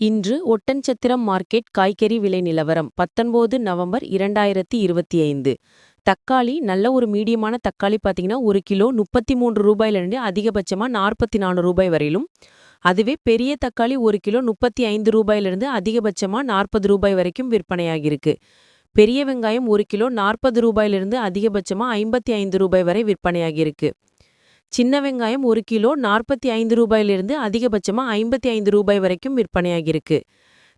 இன்று ஒட்டன்சத்திரம் மார்க்கெட் காய்கறி விலை நிலவரம் 19 நவம்பர் 2025. தக்காளி நல்ல ஒரு மீடியமான தக்காளி பார்த்தீங்கன்னா 1 கிலோ 33 ரூபாயிலிருந்து அதிகபட்சமாக 44 ரூபாய் வரையிலும், அதுவே பெரிய தக்காளி 1 கிலோ 35 ரூபாயிலிருந்து அதிகபட்சமாக 40 ரூபாய் வரைக்கும் விற்பனையாகிருக்கு. பெரிய வெங்காயம் 1 கிலோ 40 ரூபாயிலிருந்து அதிகபட்சமாக 55 ரூபாய் வரை விற்பனையாகிருக்கு. சின்ன வெங்காயம் 1 கிலோ 45 ரூபாயிலிருந்து அதிகபட்சமாக 55 ரூபாய் வரைக்கும் விற்பனையாகிருக்கு.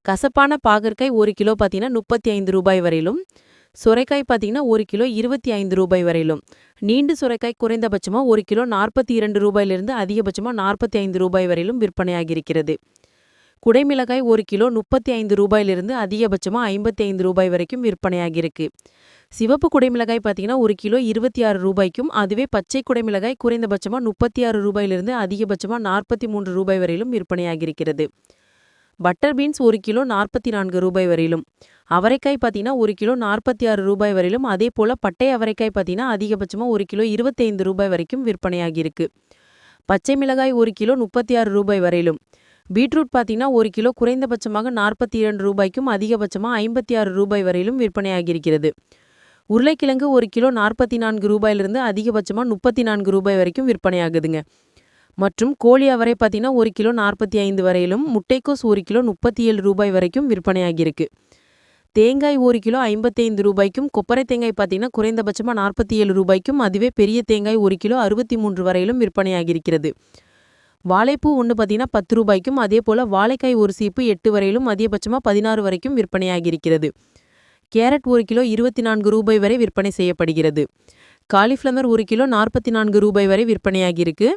கசப்பான பாகற்காய் 1 கிலோ பார்த்தீங்கன்னா 35 ரூபாய் வரையிலும், சுரைக்காய் பார்த்தீங்கன்னா 1 கிலோ 25 ரூபாய் வரையிலும், நீண்டு சுரைக்காய் குறைந்தபட்சமாக 1 கிலோ 42 ரூபாயிலிருந்து அதிகபட்சமாக 45 ரூபாய் வரையிலும் விற்பனையாகிருக்கிறது. குடைமிளகாய் 1 கிலோ 35 ரூபாயிலிருந்து அதிகபட்சமாக 55 ரூபாய் வரைக்கும் விற்பனையாகிருக்கு. சிவப்பு குடைமிளகாய் பார்த்தீங்கன்னா 1 கிலோ 26 ரூபாய்க்கும், அதுவே பச்சை குடைமிளகாய் குறைந்தபட்சமாக 36 ரூபாயிலிருந்து அதிகபட்சமாக 43 ரூபாய் வரையிலும் விற்பனையாகிருக்கிறது. பட்டர் பீன்ஸ் 1 கிலோ 44 ரூபாய் வரையிலும், அவரைக்காய் பார்த்தீங்கன்னா 1 கிலோ 46 ரூபாய் வரையிலும், அதே போல் பட்டை அவரைக்காய் பார்த்தீங்கன்னா அதிகபட்சமாக 1 கிலோ 25 ரூபாய் வரைக்கும் விற்பனையாகிருக்கு. பச்சை மிளகாய் 1 கிலோ 36 ரூபாய் வரையிலும், பீட்ரூட் பார்த்தீங்கன்னா 1 கிலோ குறைந்தபட்சமாக 42 ரூபாய்க்கும் அதிகபட்சமாக 56 ரூபாய் வரையிலும் விற்பனையாகிருக்கிறது. உருளைக்கிழங்கு 1 கிலோ 44 ரூபாயிலிருந்து அதிகபட்சமாக 34 ரூபாய் வரைக்கும் விற்பனையாகுதுங்க. மற்றும் கோழி அவரை பார்த்தீங்கன்னா 1 கிலோ 45 வரையிலும், முட்டைக்கோஸ் 1 கிலோ 37 ரூபாய் வரைக்கும் விற்பனையாகிருக்கு. தேங்காய் 1 கிலோ 55 ரூபாய்க்கும், கொப்பரை தேங்காய் பார்த்தீங்கன்னா குறைந்தபட்சமாக 47 ரூபாய்க்கும், அதுவே பெரிய தேங்காய் 1 கிலோ 63 வரையிலும் விற்பனையாகிருக்கிறது. வாழைப்பூ ஒன்று பார்த்தீங்கன்னா 10 ரூபாய்க்கும், அதே போல் வாழைக்காய் ஒரு சீப்பு 8 வரையிலும், அதிகபட்சமாக 16 வரைக்கும் விற்பனையாகிருக்கிறது. கேரட் 1 கிலோ 24 ரூபாய் வரை விற்பனை செய்யப்படுகிறது. காலிஃப்ளவர் 1 கிலோ 44 ரூபாய் வரை விற்பனையாகிருக்கு.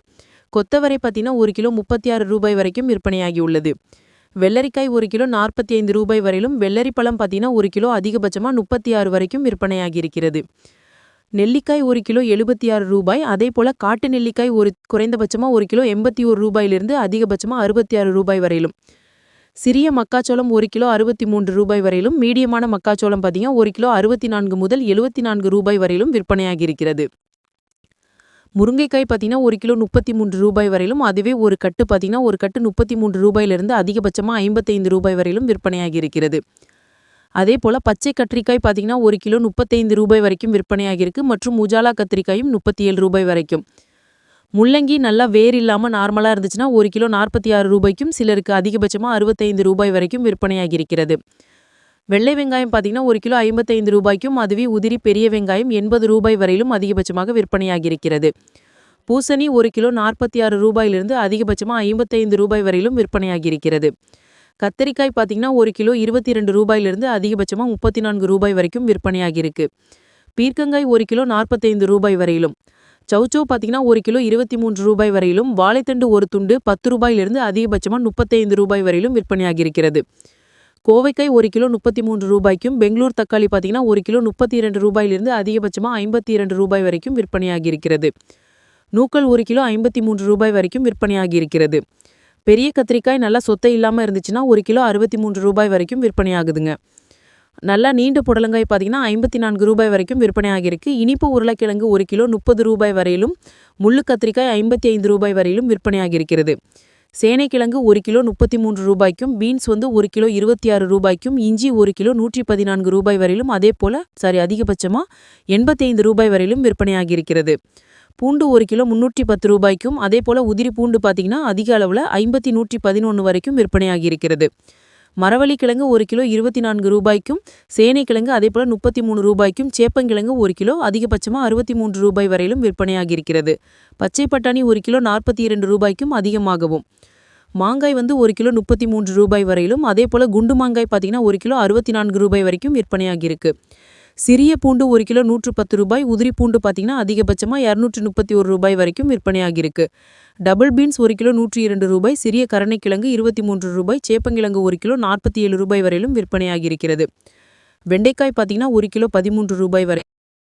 கொத்தவரை பார்த்தீங்கன்னா 1 கிலோ 36 ரூபாய் வரைக்கும் விற்பனையாகி உள்ளது. வெள்ளரிக்காய் 1 கிலோ 45 ரூபாய் வரையிலும், வெள்ளரி பழம் பார்த்தீங்கன்னா 1 கிலோ அதிகபட்சமாக 36 வரைக்கும் விற்பனையாகிருக்கிறது. நெல்லிக்காய் 1 கிலோ 76 ரூபாய், அதே போல் காட்டு நெல்லிக்காய் குறைந்தபட்சமாக 1 கிலோ 81 ரூபாயிலிருந்து அதிகபட்சமாக 66 ரூபாய் வரையிலும், சிறிய மக்காச்சோளம் 1 கிலோ 63 ரூபாய் வரையிலும், மீடியமான மக்காச்சோளம் பார்த்தீங்கன்னா 1 கிலோ 64 முதல் 74 ரூபாய் வரையிலும் விற்பனையாகிருக்கிறது. முருங்கைக்காய் பார்த்தீங்கன்னா 1 கிலோ 33 ரூபாய் வரையிலும், அதுவே ஒரு கட்டு பார்த்தீங்கன்னா ஒரு கட்டு 33 ரூபாயிலிருந்து அதிகபட்சமாக 55 ரூபாய் வரையிலும் விற்பனையாகிருக்கிறது. அதே போல் பச்சை கத்திரிக்காய் பார்த்தீங்கன்னா 1 கிலோ 35 ரூபாய் வரைக்கும் விற்பனையாகிருக்கு. மற்றும் உஜாலா கத்திரிக்காயும் 37 ரூபாய் வரைக்கும். முள்ளங்கி நல்லா வேர் இல்லாமல் நார்மலாக இருந்துச்சுன்னா 1 கிலோ 46 ரூபாய்க்கும், சிலருக்கு அதிகபட்சமாக 65 ரூபாய் வரைக்கும் விற்பனையாகிருக்கிறது. வெள்ளை வெங்காயம் பார்த்தீங்கன்னா 1 கிலோ 55 ரூபாய்க்கும், அதுவே உதிரி பெரிய வெங்காயம் 80 ரூபாய் வரையிலும் அதிகபட்சமாக விற்பனையாகிருக்கிறது. பூசணி 1 கிலோ 46 ரூபாயிலிருந்து அதிகபட்சமாக 55 ரூபாய் வரையிலும் விற்பனையாகிருக்கிறது. கத்திரிக்காய் பார்த்தீங்கன்னா 1 கிலோ 22 ரூபாயிலிருந்து அதிகபட்சமாக 34 ரூபாய் வரைக்கும் விற்பனையாகிருக்கு. பீர்க்கங்காய் 1 கிலோ 45 ரூபாய் வரையிலும், சௌச்சௌ பார்த்தீங்கன்னா 1 கிலோ 23 ரூபாய் வரையிலும், வாழைத்தண்டு ஒரு துண்டு 10 ரூபாயிலிருந்து அதிகபட்சமாக 35 ரூபாய் வரையிலும் விற்பனையாகிருக்கிறது. கோவைக்காய் 1 கிலோ 33 ரூபாய்க்கும், பெங்களூர் தக்காளி பார்த்தீங்கன்னா 1 கிலோ 32 ரூபாயிலிருந்து அதிகபட்சமாக 52 ரூபாய் வரைக்கும் விற்பனையாகிருக்கிறது. நூக்கல் 1 கிலோ 53 ரூபாய் வரைக்கும் விற்பனையாகிருக்கிறது. பெரிய கத்திரிக்காய் நல்லா சொத்தை இல்லாமல் இருந்துச்சுன்னா 1 கிலோ 63 ரூபாய் வரைக்கும் விற்பனையாகுதுங்க. நல்லா நீண்ட புடலங்காய் பார்த்தீங்கன்னா 54 ரூபாய் வரைக்கும் விற்பனையாகிருக்கு. இனிப்பு உருளைக்கிழங்கு 1 கிலோ 30 ரூபாய் வரையிலும், முள்ளு கத்திரிக்காய் 55 ரூபாய் வரையிலும் விற்பனையாகிருக்கிறது. சேனைக்கிழங்கு 1 கிலோ 33 ரூபாய்க்கும், பீன்ஸ் 1 கிலோ 26 ரூபாய்க்கும், இஞ்சி 1 கிலோ 114 ரூபாய் வரையிலும், அதே போல் அதிகபட்சமாக 85 ரூபாய் வரையிலும் விற்பனையாகிருக்கிறது. பூண்டு 1 கிலோ 310 ரூபாய்க்கும், அதே போல் உதிரி பூண்டு பார்த்தீங்கன்னா அதிக அளவில் 111 வரைக்கும் விற்பனையாகிருக்கிறது. மரவள்ளிக்கிழங்கு 1 கிலோ 24 ரூபாய்க்கும், சேனைக்கிழங்கு அதே போல் 33 ரூபாய்க்கும், சேப்பங்கிழங்கு 1 கிலோ அதிகபட்சமாக 63 ரூபாய் வரையிலும் விற்பனையாகிருக்கிறது. பச்சை பட்டாணி 1 கிலோ 42 ரூபாய்க்கும் அதிகமாகவும். மாங்காய் 1 கிலோ 33 ரூபாய் வரையிலும், அதே போல் குண்டு மாங்காய் பார்த்தீங்கன்னா 1 கிலோ 64 ரூபாய் வரைக்கும் விற்பனையாகிருக்கு. சிறிய பூண்டு 1 கிலோ 110 ரூபாய், உதிரி பூண்டு பார்த்தீங்கன்னா அதிகபட்சமாக 231 ரூபாய் வரைக்கும் விற்பனையாகிருக்கு. டபுள் பீன்ஸ் 1 கிலோ 102 ரூபாய், சிறிய கருணைக்கிழங்கு 23 ரூபாய், சேப்பங்கிழங்கு 1 கிலோ 47 ரூபாய் வரையிலும் விற்பனையாகிருக்கிறது. வெண்டைக்காய் பார்த்தீங்கன்னா 1 கிலோ 13 ரூபாய் வரை